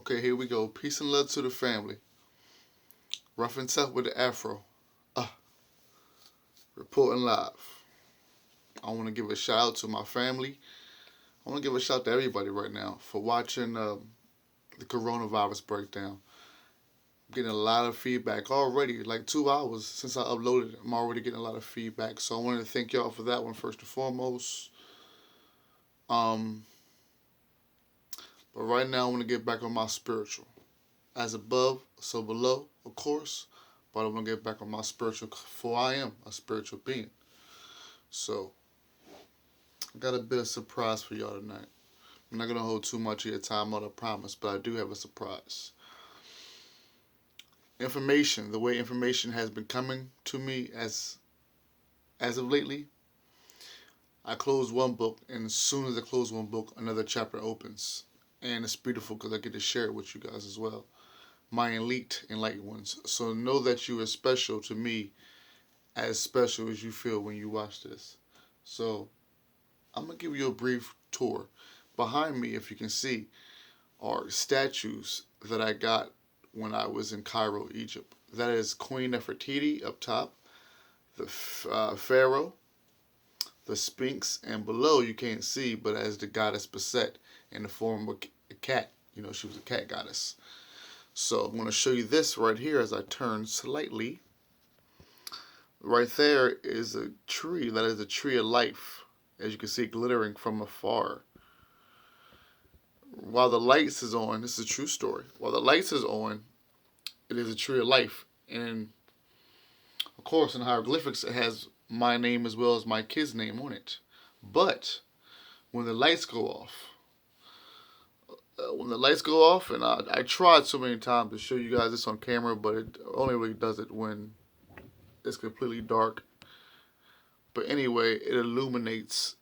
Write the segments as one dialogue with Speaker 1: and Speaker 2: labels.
Speaker 1: Okay, here we go. Peace and love to the family. Rough and tough with the afro. Reporting live. I want to give a shout out to my family. I want to give a shout out to everybody right now for watching the coronavirus breakdown. I'm getting a lot of feedback already. Like 2 hours since I uploaded it, I'm already getting a lot of feedback. So I wanted to thank y'all for that one first and foremost. Um, but right now I want to get back on my spiritual. As above, so below, of course. But I want to get back on my spiritual, for I am a spiritual being. So I got a bit of surprise for y'all tonight. I'm not gonna hold too much of your time on, I promise, but I do have a surprise. Information, the way information has been coming to me as of lately. I close one book, and as soon as I close one book, another chapter opens, and it's beautiful because I get to share it with you guys as well, my elite enlightened ones. So know that you are special to me, as special as you feel when you watch this. So I'm gonna give you a brief tour. Behind me, if you can see, are statues that I got when I was in Cairo, Egypt. That is Queen Nefertiti up top, the Pharaoh, the Sphinx, and below you can't see, but as the goddess Beset in the form of a cat. You know, she was a cat goddess. So I'm going to show you this right here as I turn slightly. Right there is a tree. That is a tree of life, as you can see glittering from afar. While the lights is on, this is a true story. While the lights is on, it is a tree of life. And of course, in hieroglyphics, it has my name as well as my kid's name on it. But when the lights go off, and I tried so many times to show you guys this on camera, but it only really does it when it's completely dark. But anyway, it illuminates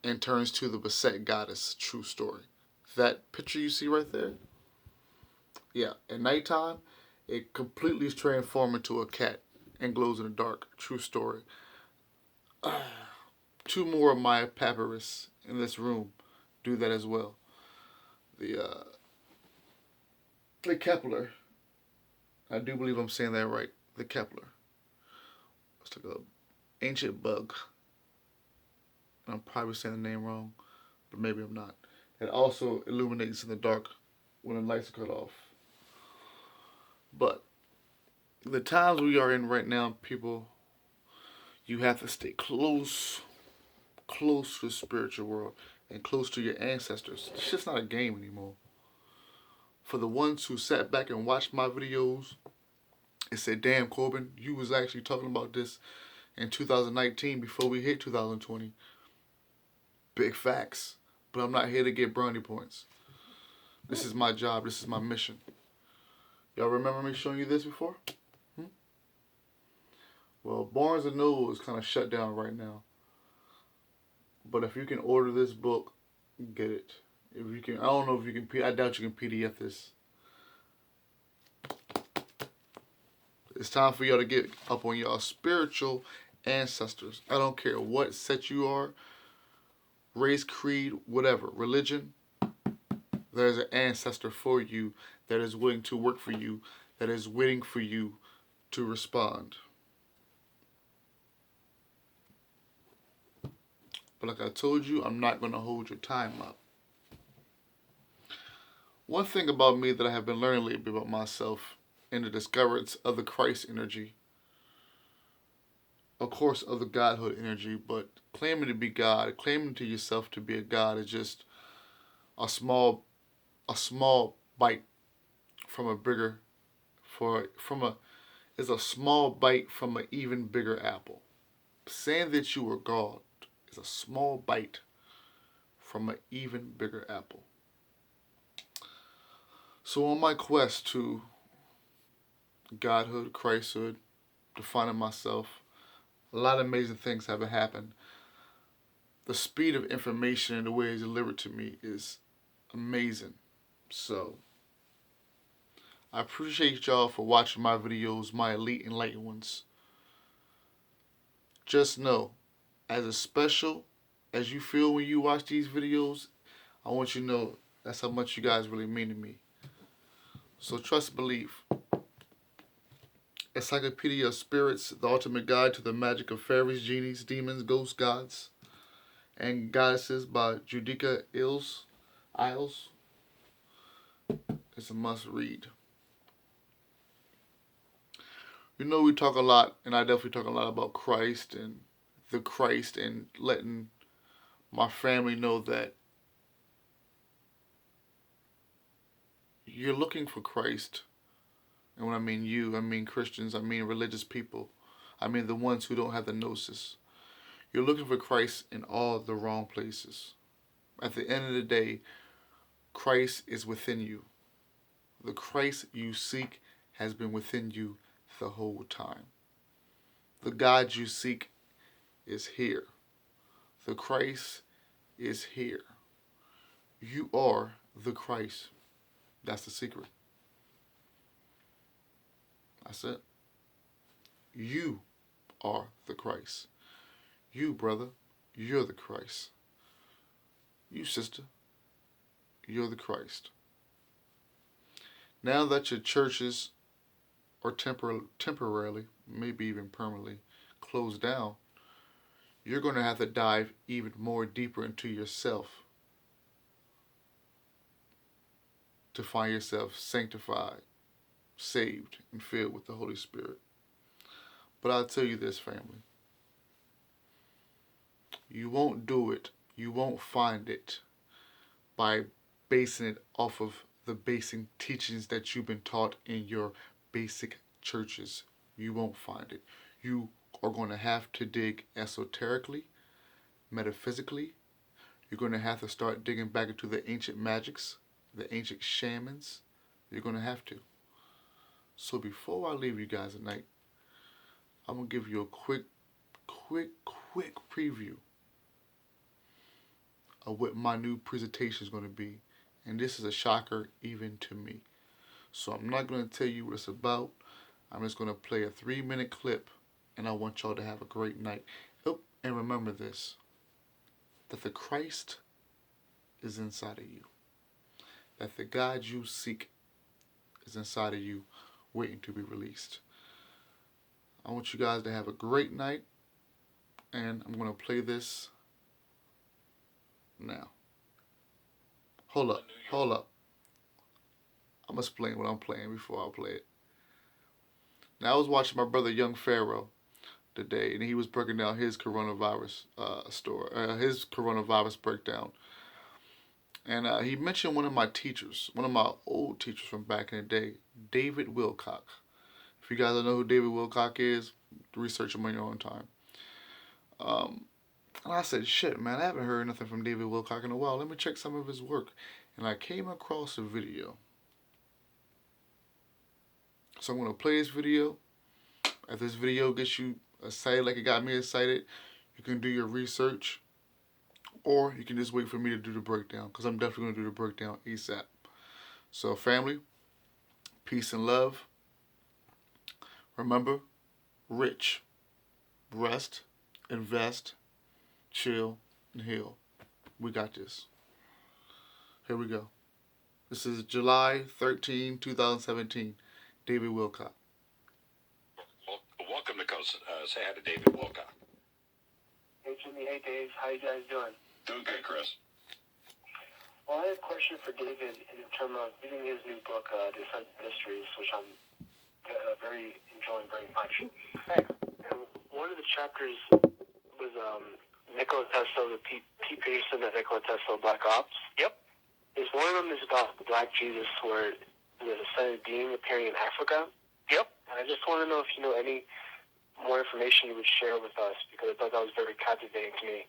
Speaker 1: and turns to the Beset goddess. True story. That picture you see right there, yeah, at nighttime, it completely is transformed into a cat and glows in the dark. True story. Two more of my papyrus in this room do that as well. The Kepler. I do believe I'm saying that right. The Kepler. It's like a ancient bug. I'm probably saying the name wrong, but maybe I'm not. It also illuminates in the dark when the lights are cut off. But the times we are in right now, people, you have to stay close to the spiritual world and close to your ancestors. It's just not a game anymore. For the ones who sat back and watched my videos and said, damn, Corbin, you was actually talking about this in 2019 before we hit 2020. Big facts. But I'm not here to get brownie points. This is my job. This is my mission. Y'all remember me showing you this before? Well, Barnes & Noble is kind of shut down right now. But if you can order this book, get it. If you can, I don't know if you can, I doubt you can PDF this. It's time for y'all to get up on y'all spiritual ancestors. I don't care what set you are, race, creed, whatever, religion. There's an ancestor for you that is willing to work for you, that is waiting for you to respond. But like I told you, I'm not going to hold your time up. One thing about me that I have been learning lately about myself in the discoveries of the Christ energy, of course, of the Godhood energy, but claiming to be God, claiming to yourself to be a God is just a small bite from a bigger, is a small bite from an even bigger apple. Saying that you are God is a small bite from an even bigger apple. So on my quest to Godhood, Christhood, defining myself, a lot of amazing things have happened. The speed of information and the way it's delivered to me is amazing. So I appreciate y'all for watching my videos, my elite enlightened ones. Just know, as special as you feel when you watch these videos, I want you to know that's how much you guys really mean to me. So trust, believe. Encyclopedia of Spirits, the ultimate guide to the magic of fairies, genies, demons, ghosts, gods, and goddesses by Judica Isles. It's a must read. You know, we talk a lot, and I definitely talk a lot about Christ and the Christ and letting my family know that you're looking for Christ. And when I mean you, I mean Christians, I mean religious people. I mean the ones who don't have the gnosis. You're looking for Christ in all the wrong places. At the end of the day, Christ is within you. The Christ you seek has been within you the whole time. The God you seek is here. The Christ is here. You are the Christ. That's the secret. That's it. You are the Christ. You, brother, you're the Christ. You, sister, you're the Christ. Now that your churches are temporarily, maybe even permanently, closed down, you're going to have to dive even more deeper into yourself to find yourself sanctified, saved, and filled with the Holy Spirit. But I'll tell you this, family. You won't do it, you won't find it by basing it off of the basic teachings that you've been taught in your basic churches. You won't find it. You are going to have to dig esoterically, metaphysically. You're going to have to start digging back into the ancient magics, the ancient shamans. You're going to have to. So before I leave you guys tonight, I'm going to give you a quick preview of what my new presentation is going to be. And this is a shocker even to me. So I'm not going to tell you what it's about. I'm just going to play a 3-minute clip, and I want y'all to have a great night. Oh, and remember this, that the Christ is inside of you. That the God you seek is inside of you, waiting to be released. I want you guys to have a great night, and I'm going to play this now. Hold up. I'm going to explain what I'm playing before I play it. Now, I was watching my brother Young Pharaoh today, and he was breaking down his coronavirus his coronavirus breakdown. And he mentioned one of my teachers, one of my old teachers from back in the day, David Wilcock. If you guys don't know who David Wilcock is, research him on your own time. And I said, shit, man, I haven't heard nothing from David Wilcock in a while. Let me check some of his work. And I came across a video. So I'm going to play this video. If this video gets you excited like it got me excited, you can do your research. Or you can just wait for me to do the breakdown, because I'm definitely going to do the breakdown ASAP. So family, peace and love. Remember, rich, rest, invest, chill, and heal. We got this. Here we go. This is July 13, 2017. David Wilcock.
Speaker 2: Well, welcome to say hi to David Wilcock.
Speaker 3: Hey Jimmy, hey Dave, how you guys doing?
Speaker 2: Doing good, Chris.
Speaker 3: Well, I have a question for David in terms of reading his new book, Defense Mysteries, which I'm very enjoying very much.
Speaker 4: Thanks.
Speaker 3: And one of the chapters was Nikola Tesla, the Pete Peterson of Nikola Tesla Black Ops.
Speaker 4: Yep.
Speaker 3: One of them is about the Black Jesus, where there's a ascended being appearing in Africa.
Speaker 4: Yep.
Speaker 3: And I just want to know if you know any more information you would share with us, because I thought that was very captivating to me.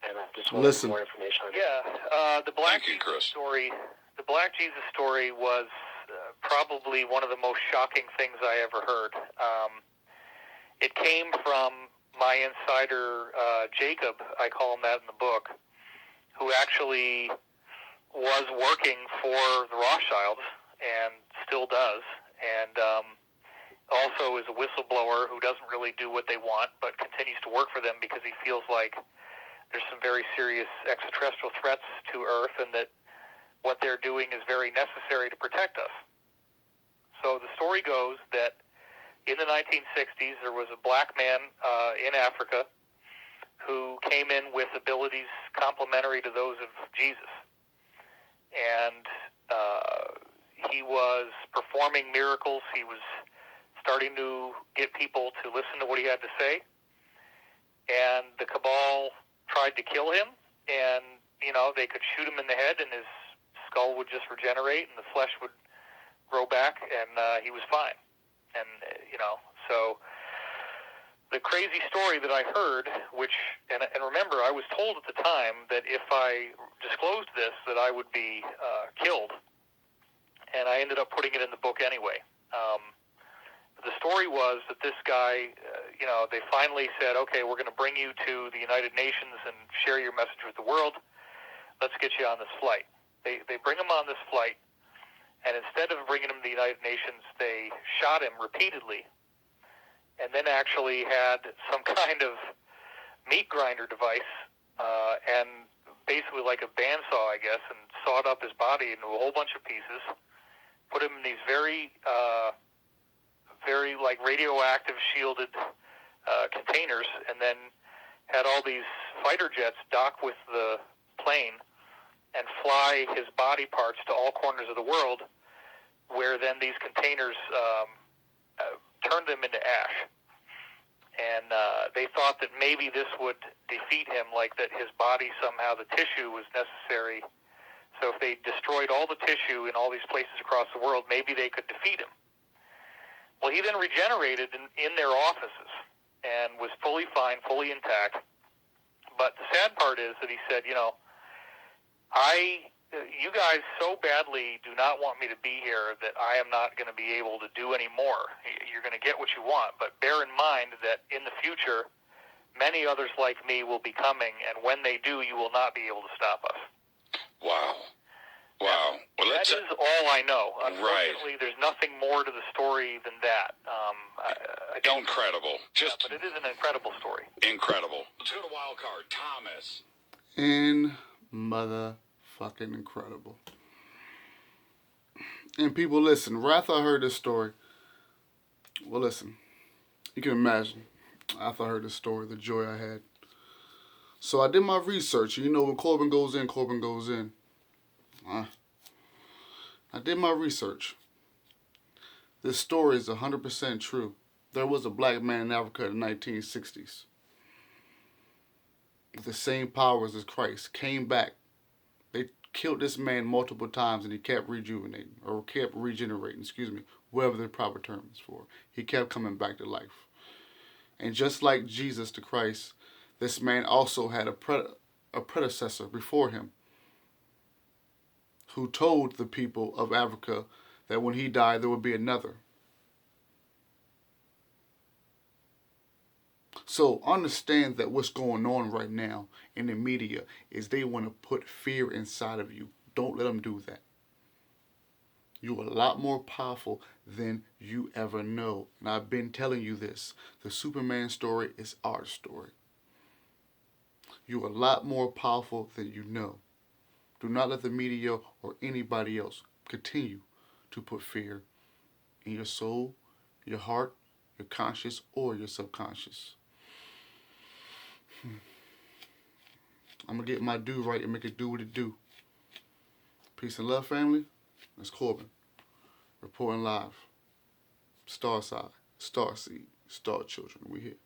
Speaker 3: And I just wanted more information on it.
Speaker 4: Yeah, the Black
Speaker 2: Thank you,
Speaker 4: Jesus
Speaker 2: Chris.
Speaker 4: story. The Black Jesus story was probably one of the most shocking things I ever heard. It came from my insider Jacob, I call him that in the book, who actually was working for the Rothschilds and still does, and also is a whistleblower who doesn't really do what they want, but continues to work for them because he feels like there's some very serious extraterrestrial threats to Earth, and that what they're doing is very necessary to protect us. So the story goes that in the 1960s, there was a black man in Africa who came in with abilities complementary to those of Jesus. And he was performing miracles. He was starting to get people to listen to what he had to say. And the cabal tried to kill him, and, they could shoot him in the head, and his skull would just regenerate, and the flesh would grow back, and he was fine. And, so the crazy story that I heard, and remember, I was told at the time that if I disclosed this, that I would be killed, and I ended up putting it in the book anyway. The story was that this guy, they finally said, okay, we're going to bring you to the United Nations and share your message with the world. Let's get you on this flight. They bring him on this flight, and instead of bringing him to the United Nations, they shot him repeatedly, and then actually had some kind of meat grinder device, and basically like a bandsaw, I guess, and sawed up his body into a whole bunch of pieces, put him in these very like radioactive shielded containers, and then had all these fighter jets dock with the plane and fly his body parts to all corners of the world, where then these containers turned them into ash. And they thought that maybe this would defeat him, like that his body somehow, the tissue was necessary. So if they destroyed all the tissue in all these places across the world, maybe they could defeat him. Well, he then regenerated in their offices and was fully fine, fully intact. But the sad part is that he said, you guys so badly do not want me to be here that I am not going to be able to do any more. You're going to get what you want, but bear in mind that in the future, many others like me will be coming, and when they do, you will not be able to stop us.
Speaker 2: Wow. Well,
Speaker 4: that is all I know. Unfortunately,
Speaker 2: right.
Speaker 4: There's nothing more to the story than that. I don't.
Speaker 2: Incredible.
Speaker 4: But it is an incredible story.
Speaker 2: Incredible. Let's go to wild card. Thomas.
Speaker 1: Motherfucking incredible. And people, listen, after I heard this story, well, listen, you can imagine, after I heard this story, the joy I had. So I did my research. When Corbin goes in, Corbin goes in. I did my research. This story is 100% true. There was a black man in Africa in the 1960s with the same powers as Christ, came back. They killed this man multiple times, and he kept regenerating, whatever the proper term is for. He kept coming back to life. And just like Jesus to Christ, this man also had a predecessor before him who told the people of Africa that when he died, there would be another. So understand that what's going on right now in the media is they want to put fear inside of you. Don't let them do that. You're a lot more powerful than you ever know. And I've been telling you this. The Superman story is our story. You're a lot more powerful than you know. Do not let the media or anybody else continue to put fear in your soul, your heart, your conscious, or your subconscious. I'm going to get my do right and make it do what it do. Peace and love, family. That's Corbin. Reporting live. Starside, Starseed, Star Children. We here.